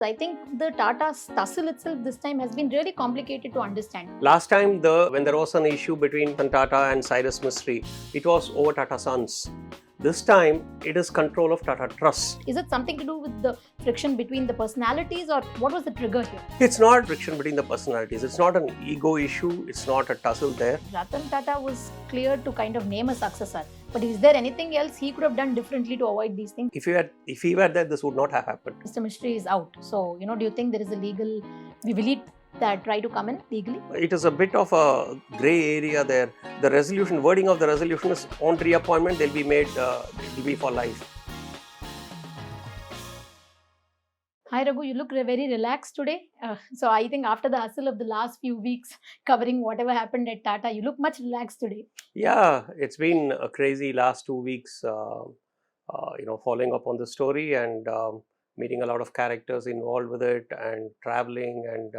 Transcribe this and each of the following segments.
I think the Tata's tussle itself this time has been really complicated to understand. Last time, when there was an issue between Ratan Tata and Cyrus Mistry, it was over Tata Sons. This time, it is control of Tata Trust. Is it something to do with the friction between the personalities, or what was the trigger here? It's not friction between the personalities. It's not an ego issue. It's not a tussle there. Ratan Tata was cleared to kind of name a successor. But is there anything else he could have done differently to avoid these things? If he were there, this would not have happened. Mr. Mistry is out. So, do you think there is a legal vivility that try to come in legally? It is a bit of a grey area there. The resolution, wording of the resolution is on reappointment, they'll be made, it will be for life. Hi Raghu, you look very relaxed today. So I think after the hustle of the last few weeks covering whatever happened at Tata, you look much relaxed today. Yeah, it's been a crazy last 2 weeks, following up on the story and meeting a lot of characters involved with it and traveling and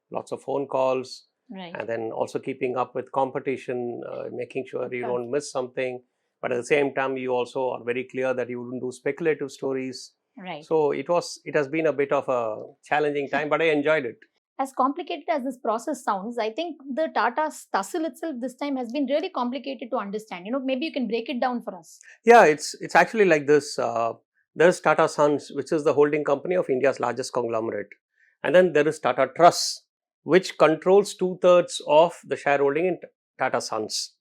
lots of phone calls. Right. And then also keeping up with competition, making sure you don't miss something. But at the same time, you also are very clear that you wouldn't do speculative stories. Right. So it has been a bit of a challenging time, but I enjoyed it. As complicated as this process sounds, I think the Tata's tussle itself this time has been really complicated to understand. Maybe you can break it down for us. Yeah, it's actually like this. There's Tata Sons, which is the holding company of India's largest conglomerate. And then there is Tata Trusts, which controls 2/3 of the shareholding in Tata Sons.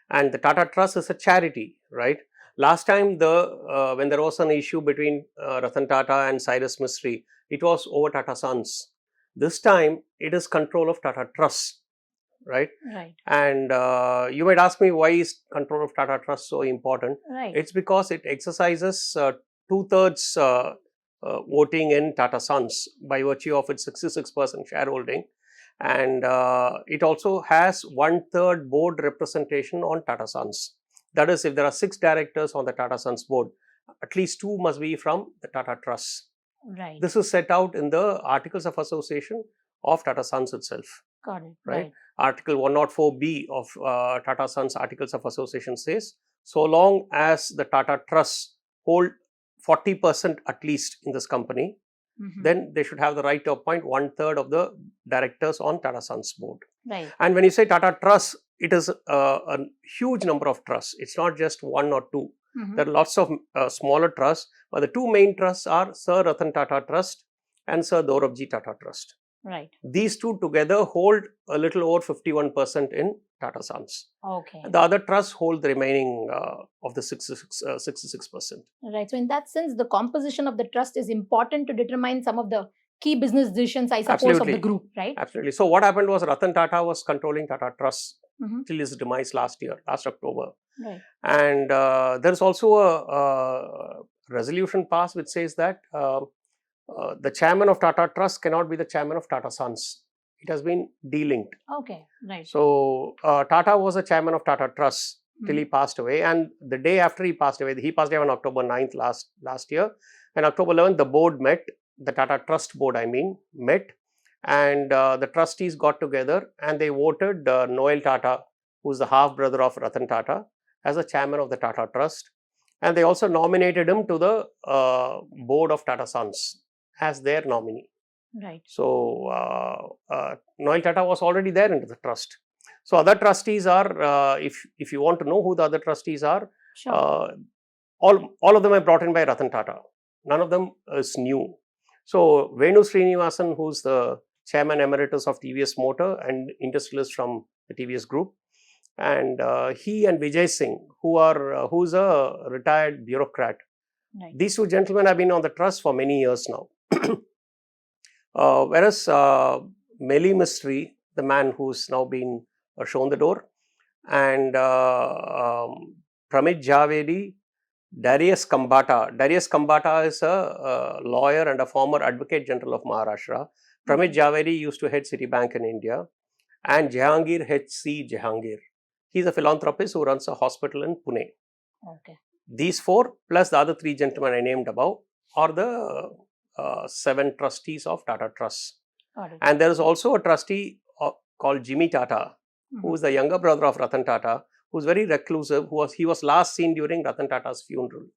And the Tata Trust is a charity, right? Last time, when there was an issue between Ratan Tata and Cyrus Mistry, it was over Tata Sons. This time, it is control of Tata Trust, right? Right. And you might ask me, why is control of Tata Trust so important? Right. It's because it exercises 2/3 voting in Tata Sons by virtue of its 66% shareholding. And it also has 1/3 board representation on Tata Sons. That is, if there are 6 directors on the Tata Sons board, at least 2 must be from the Tata Trust. Right. This is set out in the Articles of Association of Tata Sons itself. Got it. Right? Article 104B of Tata Sons Articles of Association says, so long as the Tata Trusts hold 40% at least in this company, then they should have the right to appoint 1/3 of the directors on Tata Sons board. Right. And when you say Tata Trust, it is a huge number of trusts. It's not just 1 or 2. There are lots of smaller trusts, but the 2 main trusts are Sir Ratan Tata Trust and Sir Dorabji Tata Trust. Right. These 2 together hold a little over 51% in Tata Sons. Okay. The other trusts hold the remaining of the 66%. Right. So in that sense, the composition of the trust is important to determine some of the key business decisions, I suppose, of the group, right? Absolutely. So what happened was Ratan Tata was controlling Tata Trust till his demise last October. Right. And there is also a resolution passed which says that the chairman of Tata Trust cannot be the chairman of Tata Sons. It has been delinked. Okay, right. So Tata was the chairman of Tata Trust till he passed away, and the day after he passed away on October 9th last year, and October 11th the board met, the Tata Trust board met, and the trustees got together and they voted Noel Tata, who is the half brother of Ratan Tata, as the chairman of the Tata Trust, and they also nominated him to the board of Tata Sons as their nominee. Right. So Noel Tata was already there into the trust. So other trustees are, if you want to know who the other trustees are, sure. All of them are brought in by Ratan Tata. None of them is new. So Srinivasan, who's the chairman emeritus of TVS Motor and industrialist from the TVS group, and he and Vijay Singh, who's a retired bureaucrat. Right. These 2 gentlemen have been on the trust for many years now. Whereas Mehli Mistry, the man who's now been shown the door, and Pramit Javedi, Darius Kambata. Darius Kambata is a lawyer and a former Advocate General of Maharashtra. Pramit Javedi used to head Citibank in India, and Jehangir H.C. Jehangir. He's a philanthropist who runs a hospital in Pune. Okay. These 4 plus the other 3 gentlemen I named above are the 7 trustees of Tata Trust. And there is also a trustee called Jimmy Tata, who is the younger brother of Ratan Tata, who is very reclusive. He was last seen during Ratan Tata's funeral,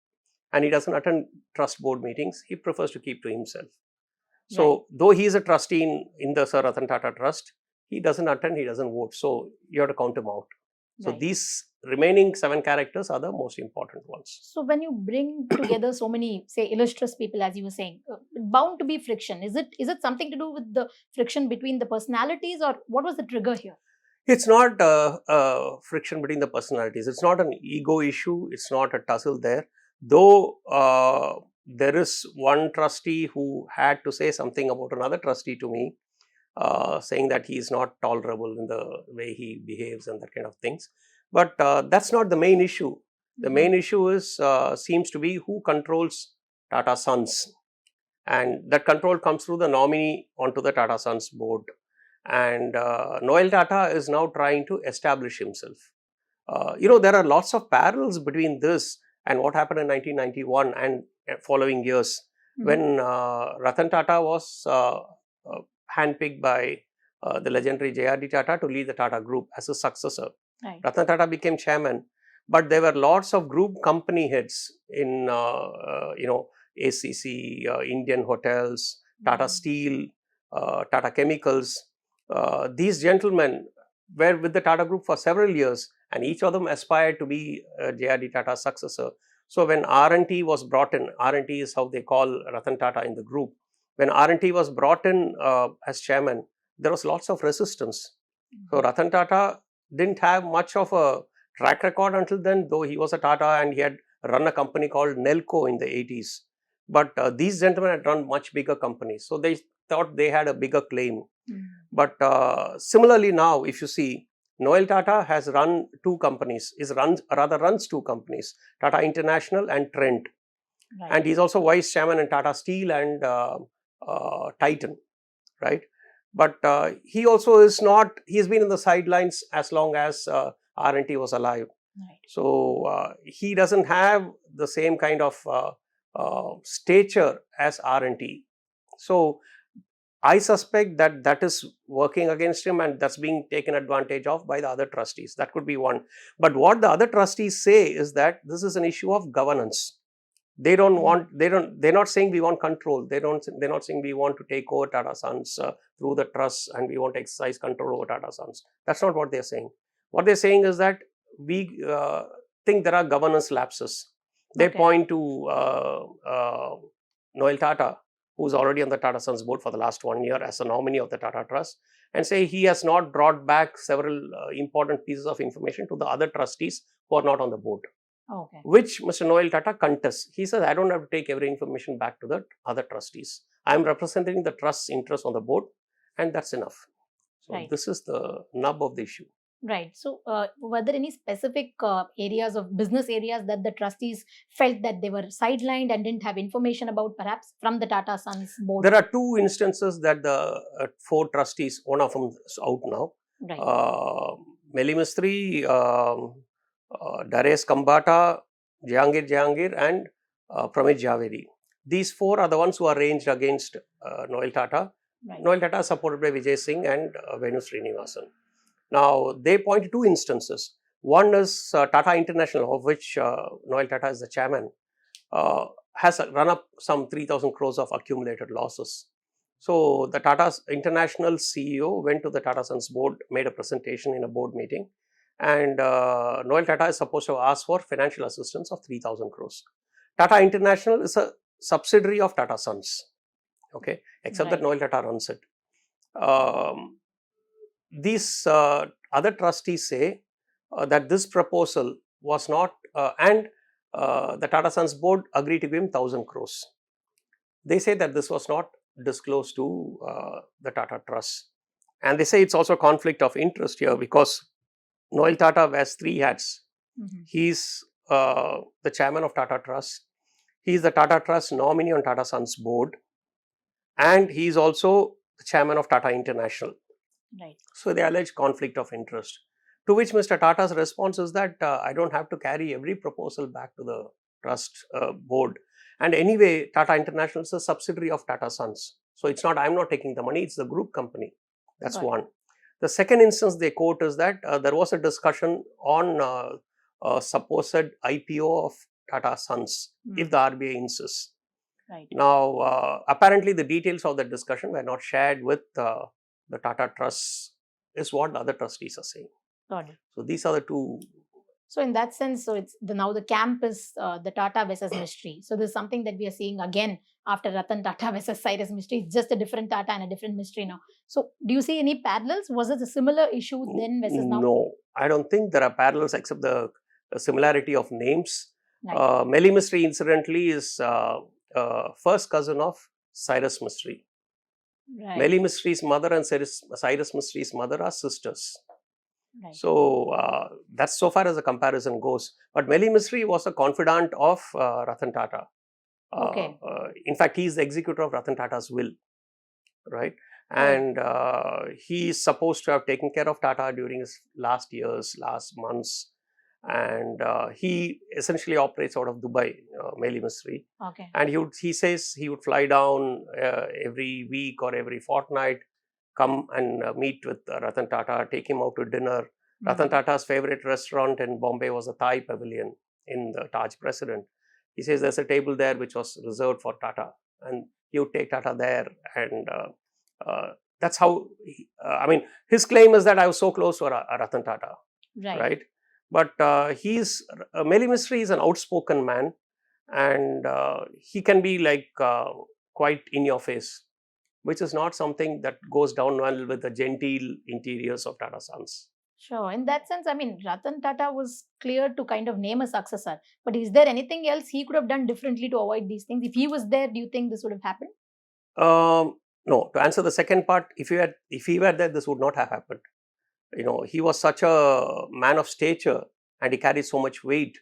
and he doesn't attend trust board meetings. He prefers to keep to himself. So, though he is a trustee in the Sir Ratan Tata Trust, he doesn't attend, he doesn't vote. So, you have to count him out. So, these remaining 7 characters are the most important ones. So, when you bring together so many, say, illustrious people, as you were saying, bound to be friction. Is it something to do with the friction between the personalities, or what was the trigger here? It's not friction between the personalities. It's not an ego issue. It's not a tussle there. Though there is one trustee who had to say something about another trustee to me, saying that he is not tolerable in the way he behaves and that kind of things. But that's not the main issue. The main issue is seems to be who controls Tata Sons, and that control comes through the nominee onto the Tata Sons board. And Noel Tata is now trying to establish himself. There are lots of parallels between this and what happened in 1991 and following years, when Ratan Tata was handpicked by the legendary J.R.D. Tata to lead the Tata Group as a successor. Ratan Tata became chairman, but there were lots of group company heads in ACC, Indian Hotels, Tata Steel, Tata Chemicals. These gentlemen were with the Tata Group for several years, and each of them aspired to be J.R.D. Tata's successor. So when R&T was brought in, R&T is how they call Ratan Tata in the group. When R&T was brought in as chairman, there was lots of resistance. So Ratan Tata didn't have much of a track record until then, though he was a Tata and he had run a company called Nelco in the 80s. But these gentlemen had run much bigger companies, so they thought they had a bigger claim. But similarly now, if you see, Noel Tata has run 2 companies, runs 2 companies, Tata International and Trent. And he's also vice chairman in Tata Steel and Titan, right? But he also is not, he's been in the sidelines as long as R&T was alive. So he doesn't have the same kind of stature as R&T. So I suspect that that is working against him, and that's being taken advantage of by the other trustees. That could be one. But what the other trustees say is that this is an issue of governance. They don't want, they're not saying we want control. They're not saying we want to take over Tata Sons through the trust and we want to exercise control over Tata Sons. That's not what they're saying. What they're saying is that we think there are governance lapses. They point to Noel Tata, who's already on the Tata Sons board for the last 1 year as a nominee of the Tata Trust, and say he has not brought back several important pieces of information to the other trustees who are not on the board. Which Mr. Noel Tata contests. He says, I don't have to take every information back to the other trustees. I am representing the trust's interest on the board, and that's enough. So this is the nub of the issue. Right. So, were there any specific areas of business areas that the trustees felt that they were sidelined and didn't have information about, perhaps from the Tata Sons board? There are 2 instances that the 4 trustees, one of them is out now. Mehli Mistry, Darius Kambata, Jahangir, and Pramit Javeri. These 4 are the ones who are ranged against Noel Tata. Noel Tata is supported by Vijay Singh and Venu Srinivasan. Now, they point to 2 instances. One is Tata International, of which Noel Tata is the chairman, has run up some 3,000 crores of accumulated losses. So, the Tata International CEO went to the Tata Sons board, made a presentation in a board meeting, and Noel Tata is supposed to ask for financial assistance of 3,000 crores. Tata International is a subsidiary of Tata Sons, okay, except that Noel Tata runs it. These other trustees say that this proposal was not, and the Tata Sons board agreed to give him 1,000 crores. They say that this was not disclosed to the Tata Trust. And they say it's also a conflict of interest here, because Noel Tata wears 3 hats. He's the chairman of Tata Trust. He's the Tata Trust nominee on Tata Sons board. And he's also the chairman of Tata International. So they allege conflict of interest. To which Mr. Tata's response is that I don't have to carry every proposal back to the trust board. And anyway, Tata International is a subsidiary of Tata Sons. So it's not, I'm not taking the money, it's the group company. That's one. The second instance they quote is that there was a discussion on supposed IPO of Tata Sons, if the RBI insists. Right. Now, apparently the details of the discussion were not shared with the Tata Trusts, is what the other trustees are saying. Got it. So these are the two. So in that sense, so it's now the camp is the Tata versus Mistry. So this is something that we are seeing again after Ratan Tata versus Cyrus Mistry. It's just a different Tata and a different Mistry now. So do you see any parallels? Was it a similar issue then versus now? No, I don't think there are parallels except the similarity of names. Right. Mehli Mistry, incidentally, is first cousin of Cyrus Mistry. Right. Mehli Mistry's mother and Cyrus Mistry's mother are sisters. Right. So that's so far as the comparison goes. But Mehli Mistry was a confidant of Ratan Tata. Okay. In fact, he is the executor of Ratan Tata's will, right? Right. And he is supposed to have taken care of Tata during his last months. And he essentially operates out of Dubai, Mehli Mistry. Okay. And he says he would fly down every week or every fortnight, come and meet with Ratan Tata, take him out to dinner. Ratan Tata's favorite restaurant in Bombay was a Thai pavilion in the Taj President. He says there's a table there which was reserved for Tata, and he would take Tata there, and that's how. I mean, his claim is that I was so close to Ratan Tata, right? But Mehli Mistry is an outspoken man, and he can be like quite in your face, which is not something that goes down well with the genteel interiors of Tata Sons. Sure. In that sense, I mean, Ratan Tata was clear to kind of name a successor. But is there anything else he could have done differently to avoid these things? If he was there, do you think this would have happened? No. To answer the second part, if he were there, this would not have happened. You know, he was such a man of stature, and he carried so much weight.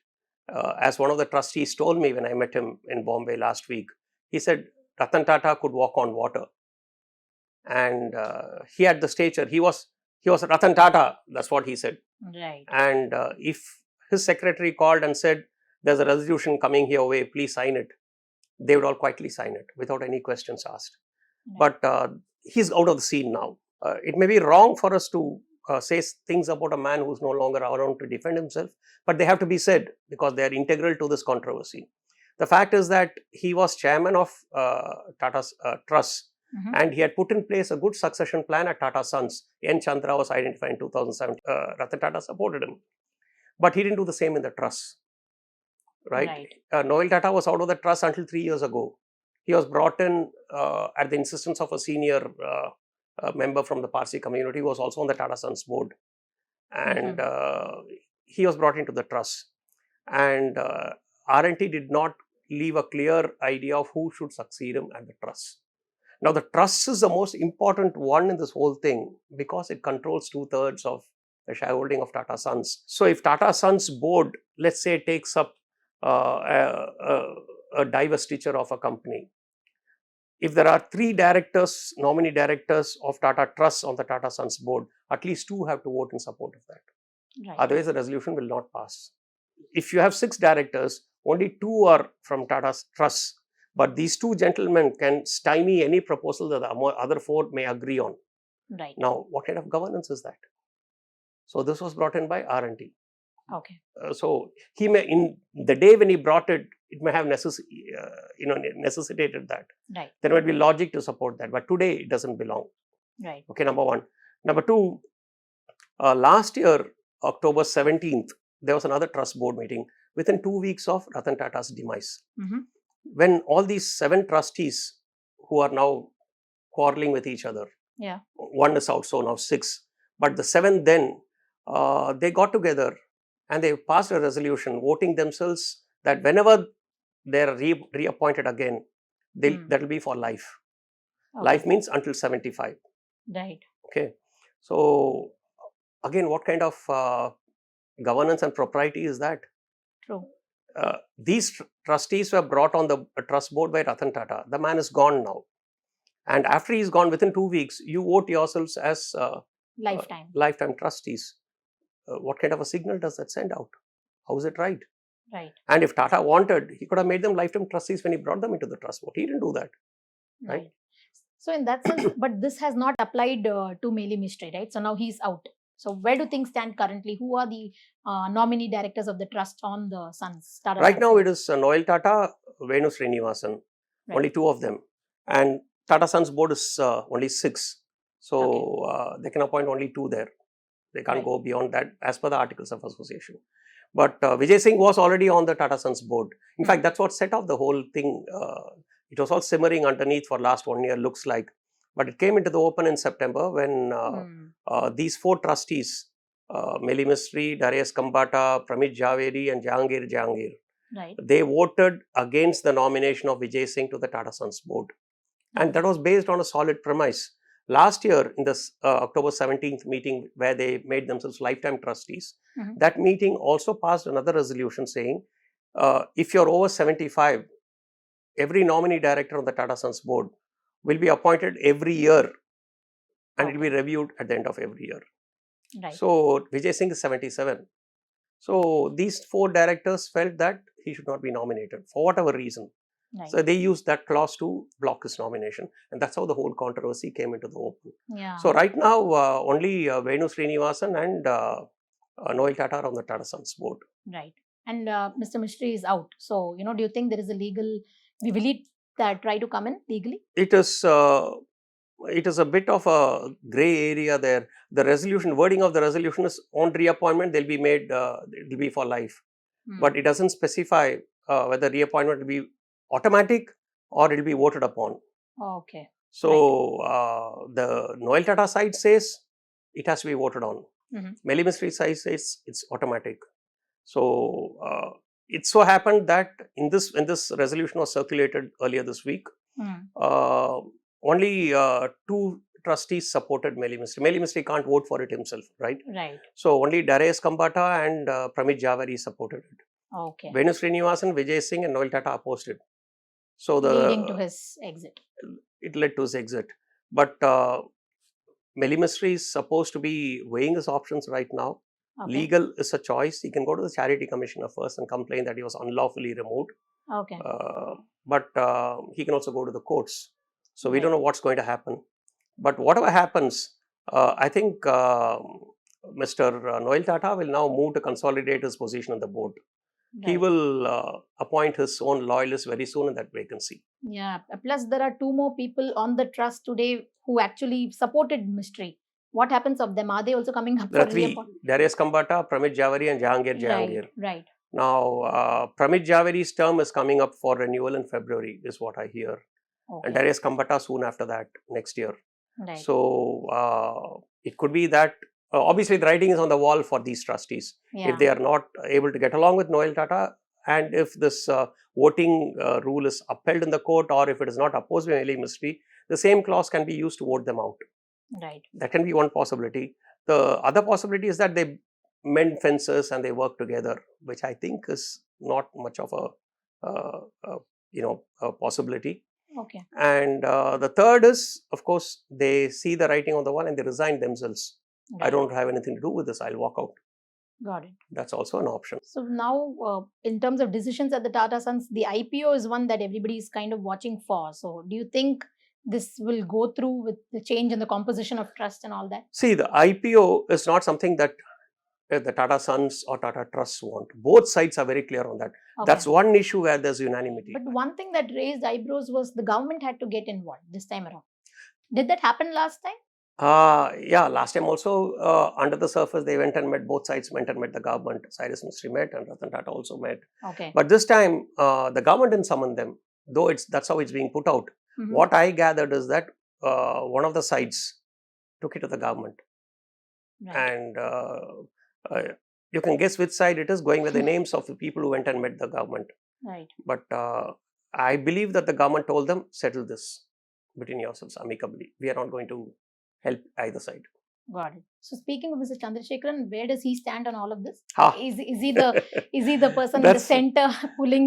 As one of the trustees told me when I met him in Bombay last week, he said Ratan Tata could walk on water, and he had the stature. He was Ratan Tata. That's what he said. Right. And if his secretary called and said, "There's a resolution coming your way, please sign it," they would all quietly sign it without any questions asked. Right. But he's out of the scene now. It may be wrong for us to say things about a man who's no longer around to defend himself, but they have to be said because they are integral to this controversy. The fact is that he was chairman of Tata Trust, and he had put in place a good succession plan at Tata Sons. N. Chandra was identified in 2007. Ratan Tata supported him, but he didn't do the same in the trust. Right. Noel Tata was out of the trust until 3 years ago. He was brought in at the insistence of a senior member from the Parsi community who was also on the Tata Sons board. And he was brought into the trust. And R&T did not leave a clear idea of who should succeed him at the trust. Now, the trust is the most important one in this whole thing because it controls 2/3 of the shareholding of Tata Sons. So, if Tata Sons board, let's say, takes up a divestiture of a company, if there are 3 directors, nominee directors of Tata Trust on the Tata Sons board, at least 2 have to vote in support of that. Right. Otherwise, the resolution will not pass. If you have 6 directors, only 2 are from Tata Trust, but these 2 gentlemen can stymie any proposal that the other 4 may agree on. Right. Now, what kind of governance is that? So, this was brought in by R&T. Okay. So he may, in the day when he brought it, it may have necessitated that. Right. There might be logic to support that, but today it doesn't belong. Right. Okay, number one. Number two, last year, October 17th, there was another trust board meeting within 2 weeks of Ratan Tata's demise. When all these 7 trustees who are now quarreling with each other, one is out, so now 6, but the 7 then, they got together and they passed a resolution voting themselves that whenever they're reappointed again, that will be for life. Okay. Life means until 75. Right. Okay. So, again, what kind of governance and propriety is that? True. These trustees were brought on the trust board by Ratan Tata. The man is gone now. And after he's gone, within 2 weeks, you vote yourselves as lifetime trustees. What kind of a signal does that send out? How is it right? Right. And if Tata wanted, he could have made them lifetime trustees when he brought them into the trust board. He didn't do that. Right. So in that sense, but this has not applied to Mehli Mistry, right? So now he's out. So where do things stand currently? Who are the nominee directors of the trust on the Sons? Right now it is Noel Tata, Srinivasan. only 2 of them. And Tata Sons board is only 6. So they can appoint only 2 there. They can't go beyond that as per the Articles of Association. But Vijay Singh was already on the Tata Sons board. In fact, that's what set off the whole thing. It was all simmering underneath for last 1 year, looks like. But it came into the open in September when these 4 trustees, Mehli Mistry, Darius Kambata, Pramit Javeri and Jahangir, they voted against the nomination of Vijay Singh to the Tata Sons board. And that was based on a solid premise. Last year, in this October 17th meeting where they made themselves lifetime trustees, that meeting also passed another resolution saying, if you're over 75, every nominee director on the Tata Sons board will be appointed every year and it will be reviewed at the end of every year. So Vijay Singh is 77. So these 4 directors felt that he should not be nominated for whatever reason. So they used that clause to block his nomination, and that's how the whole controversy came into the open. So right now, only Venu Srinivasan and Noel Tata are on the Tata Sons board. And Mr. Mistry is out. So, do you think there is a legal, will he try to come in legally? It is a bit of a grey area there. The resolution, wording of the resolution is on reappointment, they'll be made, it will be for life. But it doesn't specify whether reappointment will be automatic or it will be voted upon. So the Noel Tata side says it has to be voted on. Mehli Mistry side says it's automatic. So it so happened that when this resolution was circulated earlier this week, only 2 trustees supported Mehli Mistry. Mehli Mistry can't vote for it himself, right? So only Darius Kambata and Pramit Javeri supported it. Venu Srinivasan, Vijay Singh and Noel Tata opposed it. So leading to his exit. It led to his exit. But Mehli Mistry is supposed to be weighing his options right now. Legal is a choice. He can go to the Charity Commissioner first and complain that he was unlawfully removed. But he can also go to the courts. So we don't know what's going to happen. But whatever happens, I think Mr. Noel Tata will now move to consolidate his position on the board. He will appoint his own loyalists very soon in that vacancy. Plus there are 2 more people on the trust today who actually supported Mistry. What happens of them? Are they also coming up there for are 3, Darius Kambata, Pramit Javeri and Jahangir. Now, Pramit Javeri's term is coming up for renewal in February, is what I hear. And Darius Kambata soon after that, next year. So it could be that obviously the writing is on the wall for these trustees. If they are not able to get along with Noel Tata, and if this voting rule is upheld in the court, or if it is not opposed by Mehli Mistry, the same clause can be used to vote them out. That can be one possibility. The other possibility is that they mend fences and they work together, which I think is not much of a possibility. And the third is, of course, they see the writing on the wall and they resign themselves. I don't have anything to do with this. I'll walk out. Got it. That's also an option. So now, in terms of decisions at the Tata Sons, the IPO is one that everybody is kind of watching for. So do you think this will go through with the change in the composition of trust and all that? See, the IPO is not something that the Tata Sons or Tata Trusts want. Both sides are very clear on that. That's one issue where there's unanimity. But one thing that raised eyebrows was the government had to get involved this time around. Did that happen last time? Last time also, under the surface, they went and met, both sides went and met the government. Cyrus Mistry met and Ratan Tata also met. But this time, the government didn't summon them, though that's how it's being put out. What I gathered is that one of the sides took it to the government. And you can guess which side it is, going with the names of the people who went and met the government. But I believe that the government told them, settle this between yourselves amicably. We are not going to help either side. Got it. So speaking of Mr. Chandrasekharan, where does he stand on all of this? Is he the person in the center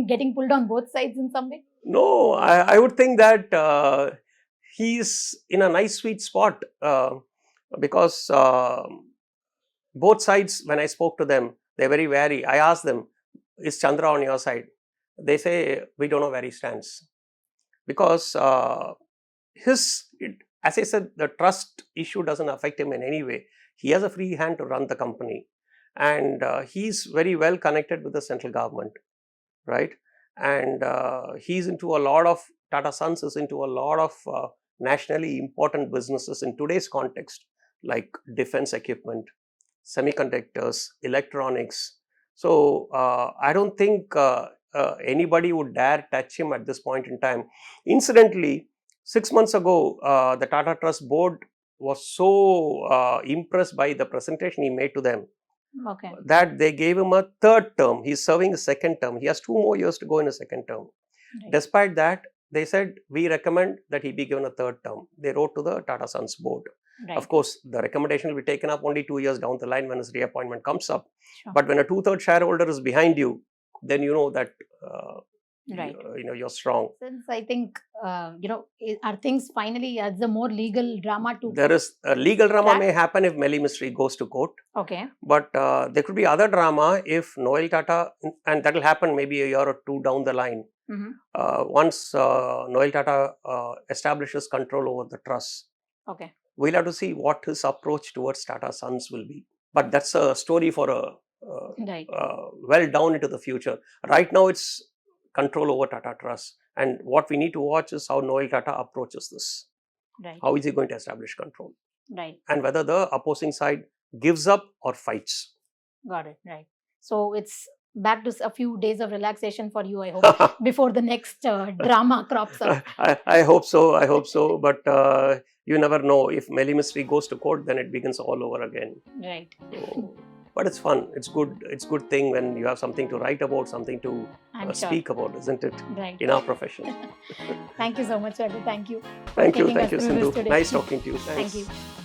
getting pulled on both sides in some way? No, I would think that he's in a nice sweet spot because both sides, when I spoke to them, they're very wary. I asked them, is Chandra on your side? They say, we don't know where he stands. Because as I said, the trust issue doesn't affect him in any way. He has a free hand to run the company. And he's very well connected with the central government, right? And he's into a lot of Tata Sons is into a lot of nationally important businesses in today's context, like defense equipment, semiconductors, electronics. So I don't think anybody would dare touch him at this point in time. Incidentally, 6 months ago, the Tata Trust board was so impressed by the presentation he made to them Okay. that they gave him a third term. He's serving a second term. He has 2 more years to go in a second term. Right. Despite that, they said, we recommend that he be given a third term. They wrote to the Tata Sons board. Right. Of course, the recommendation will be taken up only 2 years down the line when his reappointment comes up. Sure. But when a 2/3 shareholder is behind you, then you know that Right. you're strong. Since I think, are things finally, as the more legal drama to... There is a legal drama That- may happen if Mehli Mistry goes to court. Okay. But there could be other drama if Noel Tata, and that will happen maybe a year or two down the line. Mhm. Once Noel Tata establishes control over the trust, Okay. we'll have to see what his approach towards Tata Sons will be. But that's a story for a Right. well down into the future. Right now, it's control over Tata Trust. And what we need to watch is how Noel Tata approaches this. Right. How is he going to establish control? Right. And whether the opposing side gives up or fights. Got it. Right. So it's back to a few days of relaxation for you, I hope, before the next drama crops up. I hope so. I hope so. But you never know. If Mehli Mistry goes to court, then it begins all over again. Right. So, but it's fun. It's good. It's good thing when you have something to write about, something to I'm sure. speak about, isn't it? Right. In our profession. Thank you so much, Ratan. Thank you. Thank you. taking Thank us you, through this Sindhu. today. Nice talking to you. Thank Thanks. you.